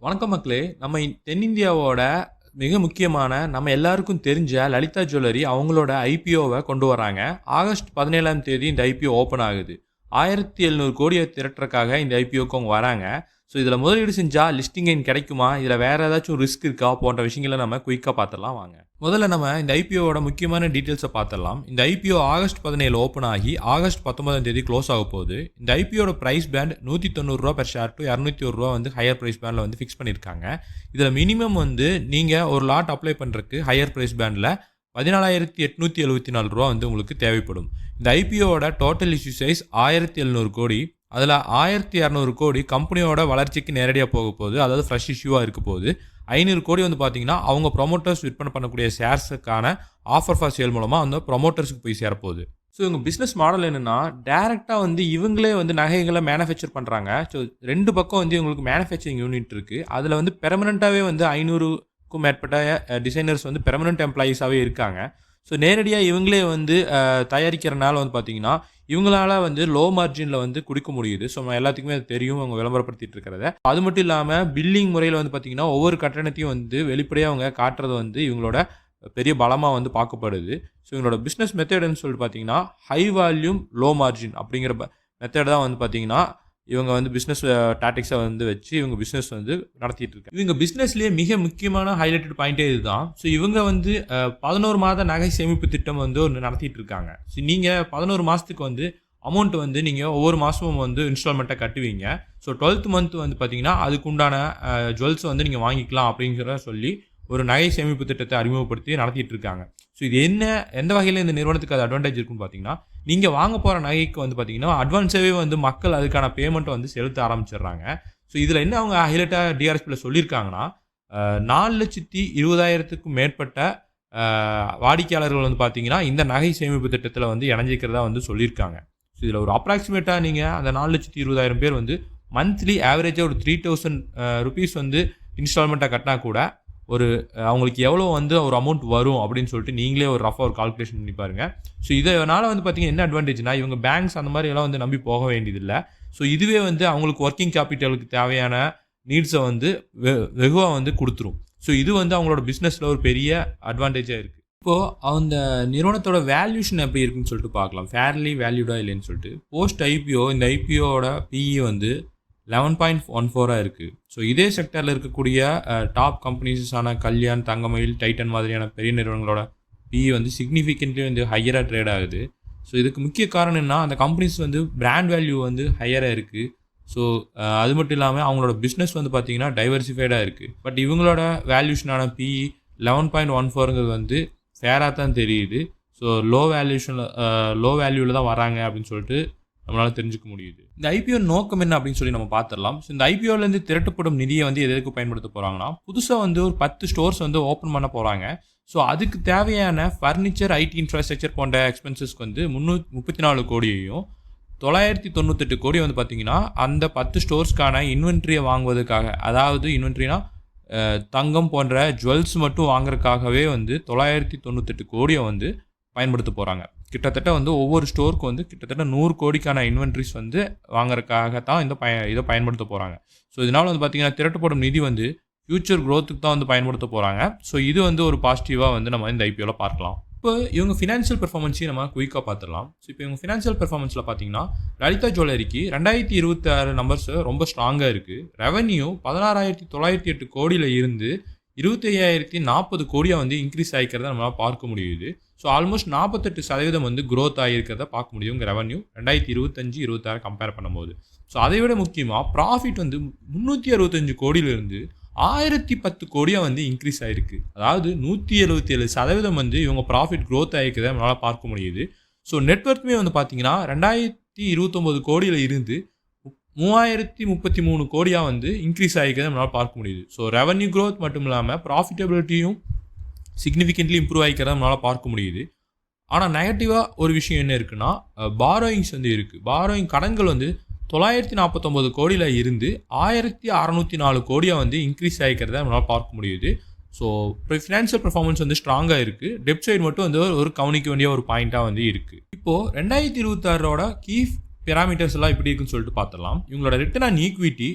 வணக்கம் மக்களே. தென்னிந்தியாவோட மிக முக்கியமான நம்ம எல்லாருக்கும் தெரிஞ்ச லலிதா ஜுவல்லரி அவங்களோட ஐபிஓவை கொண்டு வராங்க. ஆகஸ்ட் 17ஆம் தேதி இந்த ஐபிஓ ஓப்பன் ஆகுது. 1700 கோடியை திரட்டுறக்காக இந்த ஐபிஓக்கு அவங்க வராங்க. ஸோ இதில் முதலீடு செஞ்சால் லிஸ்டிங் கெயின் கிடைக்குமா, இதில் வேறு ஏதாச்சும் ரிஸ்க் இருக்கா போன்ற விஷயங்களை நம்ம குயிக்காக பார்த்துடலாம் வாங்க. முதல்ல நம்ம இந்த ஐபிஓவோட முக்கியமான டீட்டெயில்ஸை பார்த்துடலாம். இந்த ஐபிஓ ஆகஸ்ட் 17 ஓப்பன் ஆகி ஆகஸ்ட் 19ஆம் தேதி க்ளோஸ் ஆக போகுது. இந்த ஐபிஓட ப்ரைஸ் பேண்ட் 190 ரூபா பெர் ஷேர் டு 201 ரூபா ஹையர் ப்ரைஸ் பேண்டில் ஃபிக்ஸ் பண்ணியிருக்காங்க. இதில் மினிமம் நீங்கள் ஒரு லாட் அப்ளை பண்ணுறதுக்கு ஹையர் ப்ரைஸ் பேண்டில் 14,874 ரூபா உங்களுக்கு தேவைப்படும். இந்த ஐபிஓட டோட்டல் இஷ்யூ சைஸ் 1700 கோடி. அதில் 1200 கோடி கம்பெனியோட வளர்ச்சிக்கு நேரடியாக போக போகுது, அதாவது ஃப்ரெஷ் இஷ்யூவாக இருக்க போகுது. 500 கோடி பார்த்தீங்கன்னா அவங்க ப்ரொமோட்டர்ஸ் விற்பனை பண்ணக்கூடிய ஷேர்ஸுக்கான ஆஃபர் ஃபார் சேல் மூலமாக அந்த ப்ரொமோட்டர்ஸுக்கு போய் சேரப்போகுது. ஸோ இவங்க பிஸ்னஸ் மாடல் என்னென்னா, டேரெக்டாக இவங்களே நகைகளை மேனுஃபேக்சர் பண்ணுறாங்க. ஸோ ரெண்டு பக்கம் இவங்களுக்கு மேனுஃபேக்சரிங் யூனிட் இருக்குது. அதில் பெர்மனெண்ட்டாகவே 500க்கும் மேற்பட்ட டிசைனர்ஸ் பெர்மனெண்ட் எம்ப்ளாயீஸாகவே இருக்காங்க. ஸோ நேரடியாக இவங்களே தயாரிக்கிறனால பார்த்தீங்கன்னா இவங்களால லோ மார்ஜினில் குடிக்க முடியுது. ஸோ எல்லாத்துக்குமே அது தெரியும், அவங்க விளம்பரப்படுத்திட்டு இருக்கிறத. அது மட்டும் இல்லாமல் பில்லிங் முறையில் பார்த்தீங்கன்னா ஒவ்வொரு கட்டணத்தையும் வெளிப்படையாக அவங்க காட்டுறது இவங்களோட பெரிய பலமாக பார்க்கப்படுது. ஸோ இவங்களோட பிஸ்னஸ் மெத்தட்னு சொல்லிட்டு பார்த்தீங்கன்னா ஹை வால்யூம் லோ மார்ஜின் அப்படிங்கிற மெத்தட் தான் பார்த்தீங்கன்னா இவங்க பிஸ்னஸ் டாட்டிக்ஸை வச்சு இவங்க பிஸ்னஸ் நடத்திட்டு இருக்காங்க. இவங்க பிஸ்னஸ்லேயே மிக முக்கியமான ஹைலைட்டட் பாயிண்டே இதுதான். ஸோ இவங்க 11 மாத நகை சேமிப்பு திட்டம் ஒன்று நடத்திட்டு இருக்காங்க. ஸோ நீங்கள் 11 மாதத்துக்கு அமௌண்ட் நீங்கள் ஒவ்வொரு மாதமும் இன்ஸ்டால்மெண்ட்டாக கட்டுவீங்க. ஸோ 12th மந்த் பார்த்தீங்கன்னா அதுக்குண்டான ஜுவல்ஸ் நீங்கள் வாங்கிக்கலாம் அப்படிங்கிற சொல்லி ஒரு நகை சேமிப்பு திட்டத்தை அறிமுகப்படுத்தி நடத்திட்டு இருக்காங்க. ஸோ இது எந்த வகையில் இந்த நிறுவனத்துக்கு அது அட்வான்டேஜ் இருக்குன்னு பார்த்தீங்கன்னா, நீங்கள் வாங்க போகிற நகைக்கு பார்த்தீங்கன்னா அட்வான்ஸாகவே மக்கள் அதுக்கான பேமெண்ட்டை செலுத்த ஆரம்பிச்சிடுறாங்க. ஸோ இதில் என்ன அவங்க ஹைலைட்டாக டிஆர்எஸ்பியில் சொல்லியிருக்காங்கன்னா, 4,20,000க்கும் மேற்பட்ட வாடிக்கையாளர்கள் பார்த்தீங்கன்னா இந்த நகை சேமிப்பு திட்டத்தில் இணைஞ்சிக்கிறதா சொல்லியிருக்காங்க. ஸோ இதில் ஒரு அப்ராக்சிமேட்டாக நீங்கள் அந்த 4,20,000 பேர் மந்த்லி ஆவரேஜாக ஒரு 3,000 ருபீஸ் இன்ஸ்டால்மெண்ட்டாக கட்டினா கூட அவங்களுக்கு எவ்வளோ ஒரு அமௌண்ட் வரும் அப்படின்னு சொல்லிட்டு நீங்களே ஒரு ரஃபாக ஒரு கால்குலேஷன் பண்ணி பாருங்கள். ஸோ இதனால் பார்த்தீங்கன்னா என்ன அட்வான்டேஜ்னா, இவங்க பேங்க்ஸ் அந்த மாதிரி எல்லாம் நம்பி போக வேண்டியதில்லை. ஸோ இதுவே அவங்களுக்கு ஒர்க்கிங் கேபிட்டலுக்கு தேவையான நீட்ஸை வெகுவாக கொடுத்துரும். ஸோ இது அவங்களோட பிஸ்னஸில் ஒரு பெரிய அட்வான்டேஜாக இருக்குது. இப்போது அந்த நிறுவனத்தோட வேல்யூஷன் எப்படி இருக்குன்னு சொல்லிட்டு பார்க்கலாம். ஃபேர்லி வேல்யூடா இல்லைன்னு சொல்லிட்டு. போஸ்ட் ஐபிஓ இந்த ஐபிஓட பிஇ 11.14 இருக்குது. ஸோ இதே செக்டரில் இருக்கக்கூடிய டாப் கம்பெனிஸான கல்யாண், தங்கமயில், டைட்டன் மாதிரியான பெரிய நிறுவனங்களோட பிஇ சிக்னிஃபிகண்ட்லி ஹையராக ட்ரேட் ஆகுது. ஸோ இதுக்கு முக்கிய காரணம் என்ன, அந்த கம்பெனிஸ் பிராண்ட் வேல்யூ ஹையராக இருக்குது. ஸோ அது மட்டும் இல்லாமல் அவங்களோட பிஸ்னஸ் பார்த்தீங்கன்னா டைவர்சிஃபைடாக இருக்குது. பட் இவங்களோட வேல்யூஷனான பிஇ 11.14ங்கிறது ஃபேராக தான் தெரியுது. ஸோ லோ வேல்யூவில் தான் வராங்க அப்படின்னு சொல்லிட்டு நம்மளால் தெரிஞ்சுக்க முடியுது. இந்த ஐபிஓ நோக்கம் என்ன அப்படின்னு சொல்லி நம்ம பார்த்துடலாம். ஸோ இந்த ஐபிஓலேருந்து திரட்டப்படும் நிதியை எதுக்கு பயன்படுத்த போகிறாங்கன்னா, புதுசாக ஒரு 10 ஸ்டோர்ஸ் ஓப்பன் பண்ண போகிறாங்க. ஸோ அதுக்கு தேவையான ஃபர்னிச்சர், ஐடி இன்ஃப்ராஸ்ட்ரக்சர் போன்ற எக்ஸ்பென்சஸ்க்கு 334 கோடியையும் 998 கோடி பார்த்தீங்கன்னா அந்த 10 ஸ்டோர்ஸ்க்கான இன்வென்ட்ரியை வாங்குவதற்காக, அதாவது இன்வென்ட்ரினா தங்கம் போன்ற ஜுவல்ஸ் மட்டும் வாங்குறதுக்காகவே 998 கோடியை பயன்படுத்த போகிறாங்க. கிட்டத்தட்ட ஒவ்வொரு ஸ்டோருக்கு கிட்டத்தட்ட 100 கோடிக்கான இன்வென்ட்ரிஸ் வாங்குறதுக்காக தான் இதை பயன்படுத்த போகிறாங்க. ஸோ இதனால் பார்த்தீங்கன்னா திரட்டப்படும் நிதி ஃபியூச்சர் க்ரோத்துக்கு தான் பயன்படுத்த போகிறாங்க. ஸோ இது ஒரு பாசிட்டிவாக நம்ம இந்த ஐபிஓவில் பார்க்கலாம். இப்போ இவங்க ஃபினான்ஷியல் பெர்ஃபார்மன்ஸையும் நம்ம குயிக்காக பார்த்துடலாம். ஸோ இப்போ இவங்க ஃபினான்ஷியல் பெர்ஃபார்மன்ஸில் பார்த்தீங்கன்னா லலிதா ஜுவல்லரிக்கு 2026 நம்பர்ஸ் ரொம்ப ஸ்ட்ராங்காக இருக்குது. ரெவன்யூ 16,908 கோடியில் இருந்து 25,040 கோடியாக இன்க்ரீஸ் ஆகிக்கிறத நம்மளால் பார்க்க முடியுது. ஸோ ஆல்மோஸ்ட் 48% க்ரோத் ஆகியிருக்கிறத பார்க்க முடியும் உங்கள் ரெவன்யூ 2025-26 கம்பேர் பண்ணும்போது. ஸோ அதை விட முக்கியமாக ப்ராஃபிட் 365 கோடியிலிருந்து 1010 கோடியாக இன்க்ரீஸ் ஆகிருக்கு. அதாவது 177% இவங்க ப்ராஃபிட் க்ரோத் ஆகிருக்கிறத நம்மளால் பார்க்க முடியுது. ஸோ நெட்வொர்க்குமே பார்த்தீங்கன்னா 2029 கோடியில் இருந்து 3033 கோடியாக இன்க்ரீஸ் ஆகிக்கிறத நம்மளால் பார்க்க முடியுது. ஸோ ரெவன்யூ க்ரோத் மட்டும் இல்லாமல் ப்ராஃபிட்டபிலிட்டியும் சிக்னிஃபிகண்ட்லி இம்ப்ரூவ் ஆகிக்கிறத நம்மளால் பார்க்க முடியுது. ஆனால் நெகட்டிவாக ஒரு விஷயம் என்ன இருக்குன்னா, பாரோயிங்ஸ் இருக்குது. பாரோயிங் கடன்கள் 949 கோடியில் இருந்து 1604 கோடியாக இன்க்ரீஸ் ஆகிக்கிறத நம்மளால் பார்க்க முடியுது. ஸோ ஃபினான்ஷியல் பெர்ஃபார்மன்ஸ் ஸ்ட்ராங்காக இருக்குது. டெப்ட் சைடு மட்டும் ஒரு கவனிக்க வேண்டிய ஒரு பாயிண்ட்டாக இருக்குது. இப்போது 2026 கீ பேராமீட்டர்ஸ் எல்லாம் எப்படி இருக்குன்னு சொல்லிட்டு பார்த்துடலாம். இவங்களோட ரிட்டர்ன் ஆன் ஈக்விட்டி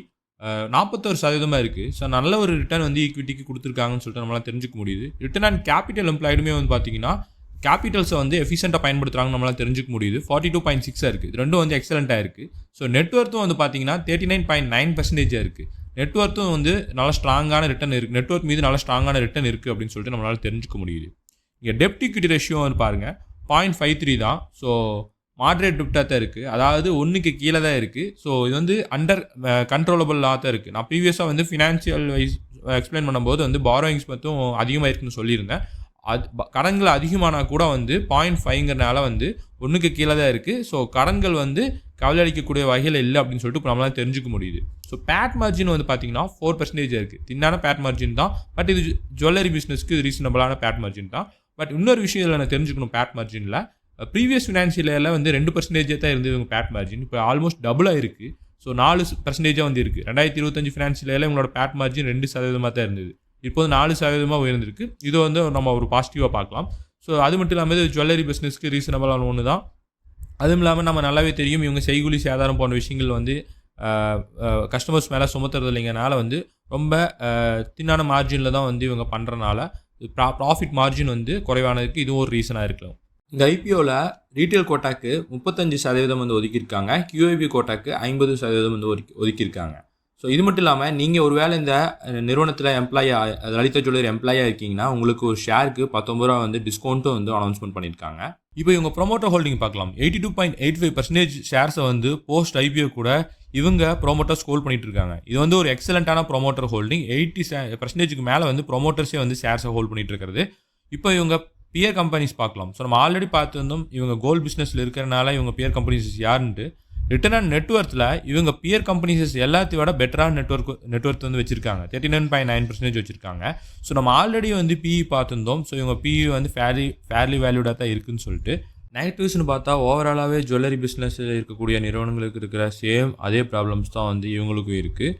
41% இருக்குது. ஸோ நல்ல ஒரு ரிட்டர்ன் வந்து ஈக்விட்டிக்கு கொடுத்துருக்காங்கன்னு சொல்லிட்டு நம்மளால் தெரிஞ்சுக்க முடியுது. ரிட்டர்ன் அண்ட் கேபிட்டல் எம்ப்ளாய்டுமே வந்து பார்த்தீங்கன்னா கேபிட்டல்ஸை வந்து எஃபிஷியண்டாக பயன்படுத்துகிறாங்கன்னு நம்மளால் தெரிஞ்சுக்க முடியுது. 42.6 இருக்குது. இது ரெண்டும் வந்து எக்ஸலண்ட்டாக இருக்குது. ஸோ நெட்ஒர்த்தும் வந்து பார்த்தீங்கன்னா 39.9% இருக்குது. நெட்ஒர்த்தும் வந்து நல்ல ஸ்ட்ராங்கான ரிட்டர்ன் இருக்குது. நெட்ஒர்க் மீது நல்ல ஸ்ட்ராங்கான ரிட்டர்ன் இருக்குது அப்படின்னு சொல்லிட்டு நம்மளால் தெரிஞ்சுக்க முடியுது. இங்கே டெப்ட் ஈக்விட்டி ரேஷியோ வந்து பாருங்கள் 0.53 தான். ஸோ மாட்ரேட் டெப்டாக தான் இருக்குது. அதாவது 1க்கு கீழே தான் இருக்குது. ஸோ இது வந்து அண்டர் கண்ட்ரோலபிளாக தான் இருக்குது. நான் ப்ரீவியஸாக வந்து ஃபினான்ஷியல் வைஸ் எக்ஸ்பிளைன் பண்ணும்போது வந்து பாரோயிங்ஸ் மட்டும் அதிகமாக இருக்குன்னு சொல்லியிருந்தேன். அது கடன்கள் அதிகமானால் கூட வந்து 0.5ங்கிறனால வந்து 1க்கு கீழே தான் இருக்குது. ஸோ கடன்கள் வந்து கவலை அளிக்கக்கூடிய வகையில் இல்லை அப்படின்னு சொல்லிட்டு இப்போ நம்மளால் தெரிஞ்சுக்க முடியுது. ஸோ பேட் மார்ஜின் வந்து பார்த்தீங்கன்னா 4% இருக்குது. தின்னான பேட் மார்ஜின் தான். பட் இது ஜுவல்லரி பிஸ்னஸ்க்கு இது ரீசனபிளான பேட் மார்ஜின் தான். பட் இன்னொரு விஷயம் இதில் நான் தெரிஞ்சுக்கணும். பேட் மார்ஜினில் ப்ரீவியஸ் ஃபினான்ஷியல் இயரில் வந்து 2% தான் இருந்தது இவங்க பேட் மார்ஜின். இப்போ ஆல்மோஸ்ட் டபுளாக இருக்குது. ஸோ 4% வந்து இருக்குது. 2025 ஃபினான்ஷியல் இயரில் இவங்களோட பேட் மார்ஜின் 2% தான் இருந்தது. இப்போது 4% உயர்ந்திருக்கு. இது வந்து நம்ம ஒரு பாசிட்டிவாக பார்க்கலாம். ஸோ அது மட்டும் இல்லாமல் ஜுவல்லரி பிஸ்னஸ்க்கு ரீசனபிளான ஒன்று தான். அதுவும் இல்லாமல் நம்ம நல்லாவே தெரியும் இவங்க செய்கூலி சேதாரம் போன்ற விஷயங்கள் வந்து கஸ்டமர்ஸ் மேலே சுமத்துறது இல்லைங்கனால வந்து ரொம்ப தின்னான மார்ஜினில் தான் வந்து இவங்க பண்ணுறனால ப்ராஃபிட் மார்ஜின் வந்து குறைவானதுக்கு இதுவும் ஒரு ரீசனாக இருக்கலாம். இந்த ஐபிஓவில் ரீட்டைல் கோட்டாக்கு 35% வந்து ஒதுக்கியிருக்காங்க. QIB கோட்டாக்கு 50% வந்து ஒதுக்கியிருக்காங்க. ஸோ இது மட்டும் இல்லாமல் நீங்கள் ஒரு வேளை இந்த நிறுவனத்தில் லலிதா ஜுவல்லரி எம்ப்ளாயாக இருக்கீங்கன்னா உங்களுக்கு ஒரு ஷேருக்கு 19 ரூபா வந்து டிஸ்கவுண்ட்டும் வந்து அனௌன்ஸ்மெண்ட் பண்ணியிருக்காங்க. இப்போ இவங்க ப்ரொமோட்டர் ஹோல்டிங் பார்க்கலாம். 82.85% ஷேர்ஸை வந்து போஸ்ட் ஐபிஓ கூட இவங்க ப்ரொமோட்டர்ஸ் ஹோல்ட் பண்ணிட்டு இருக்காங்க. இது வந்து ஒரு எக்ஸலண்ட்டான ப்ரொமோட்டர் ஹோல்டிங். 80% மேலே வந்து ப்ரொமோட்டர்ஸே வந்து ஷேர்ஸை ஹோல்ட் பண்ணிட்டு இருக்கிறது. இப்போ இவங்க பியர் கம்பெனிஸ் பார்க்கலாம். ஸோ நம்ம ஆல்ரெடி பார்த்துருந்தோம் இவங்க கோல்டு பிஸ்னஸில் இருக்கிறனால இவங்க பியர் கம்பெனிஸ் யாருன்ட்டு. ரிட்டர்ன் அண்ட் நெட்ஒர்த்தில் இவங்க பியர் கம்பெனிஸ் எல்லாத்தையும் விட பெட்டரான நெட்ஒர்க் வந்து வச்சிருக்காங்க. 39.9% வச்சிருக்காங்க. ஸோ நம்ம ஆல்ரெடி வந்து பிஇ பார்த்துருந்தோம். ஸோ இவங்க பிஇ வந்து ஃபேர்லி வேல்யூடாக தான் இருக்குன்னு சொல்லிட்டு. நெகட்டிவ்ஸ்னு பார்த்தா ஓவராலாகவே ஜுவல்லரி பிஸ்னஸில் இருக்கக்கூடிய நிறுவனங்களுக்கு இருக்கிற சேம் அதே ப்ராப்ளம்ஸ் தான் வந்து இவங்களுக்கும் இருக்குது.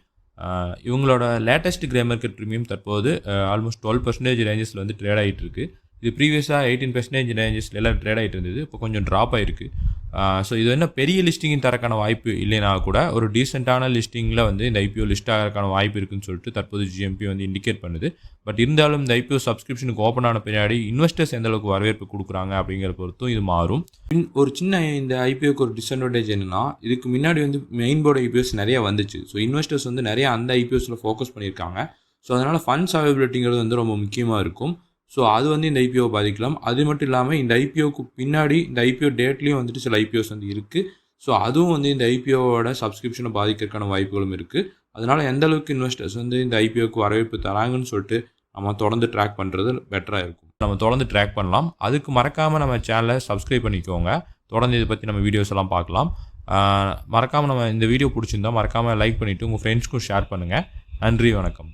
இவங்களோட லேட்டஸ்ட் கிரே மார்க்கெட் ப்ரீமியம் தற்போது ஆல்மோஸ்ட் 12% ரேஞ்சஸில் வந்து ட்ரேட் ஆகிட்டு இருக்குது. இது ப்ரீவியஸாக 18% ரேஞ்சஸில் எல்லாம் ட்ரேட் ஆகிட்டு இருந்தது. இப்போ கொஞ்சம் ட்ராப் ஆகிருக்கு. ஸோ இது என்ன பெரிய லிஸ்டிங் தரக்கான வாய்ப்பு இல்லைனா கூட ஒரு டீசெண்டான லிஸ்டிங்கில் வந்து இந்த ஐபிஓ லிஸ்ட் ஆகிறதுக்கான வாய்ப்பு இருக்குன்னு சொல்லிட்டு தற்போது GMP வந்து இண்டிகேட் பண்ணுது. பட் இருந்தாலும் இந்த ஐபிஓ சப்ஸ்கிரிப்ஷனுக்கு ஓப்பன் ஆன பின்னாடி இன்வெஸ்டர்ஸ் எந்த அளவுக்கு வரவேற்பு கொடுக்குறாங்க அப்படிங்கிற பொறுத்தும் இது மாறும். ஒரு சின்ன இந்த ஐபிஓக்கு ஒரு டிஸ்அட்வான்டேஜ் என்னன்னா இதுக்கு முன்னாடி வந்து மெயின் போர்டு ஐபிஓஸ் நிறைய வந்துச்சு. ஸோ இன்வெஸ்டர்ஸ் வந்து நிறைய அந்த ஐபிஓஸில் ஃபோக்கஸ் பண்ணியிருக்காங்க. ஸோ அதனால் ஃபண்ட்ஸ் அவைலபிலிட்டிங்கிறது வந்து ரொம்ப முக்கியமாக இருக்கும். ஸோ அது வந்து இந்த ஐபிஓ பாதிக்கலாம். அது மட்டும் இல்லாமல் இந்த ஐபிஓக்கு பின்னாடி இந்த ஐபிஓ டேட்லேயும் வந்துட்டு சில ஐபிஓஸ் வந்து இருக்குது. ஸோ அதுவும் வந்து இந்த ஐபிஓவோட சப்ஸ்கிரிப்ஷனை பாதிக்கிறதுக்கான வாய்ப்புகளும் இருக்குது. அதனால் எந்த அளவுக்கு இன்வெஸ்டர்ஸ் வந்து இந்த ஐபிஓக்கு வரவேற்பு தராங்கன்னு சொல்லிட்டு நம்ம தொடர்ந்து ட்ராக் பண்ணுறது பெட்டராக இருக்கும். நம்ம தொடர்ந்து ட்ராக் பண்ணலாம். அதுக்கு மறக்காமல் நம்ம சேனலை சப்ஸ்கிரைப் பண்ணிக்கோங்க. தொடர்ந்து இதை பற்றி நம்ம வீடியோஸ் எல்லாம் பார்க்கலாம். மறக்காமல் நம்ம இந்த வீடியோ பிடிச்சிருந்தா மறக்காமல் லைக் பண்ணிவிட்டு உங்கள் ஃப்ரெண்ட்ஸ்க்கும் ஷேர் பண்ணுங்கள். நன்றி, வணக்கம்.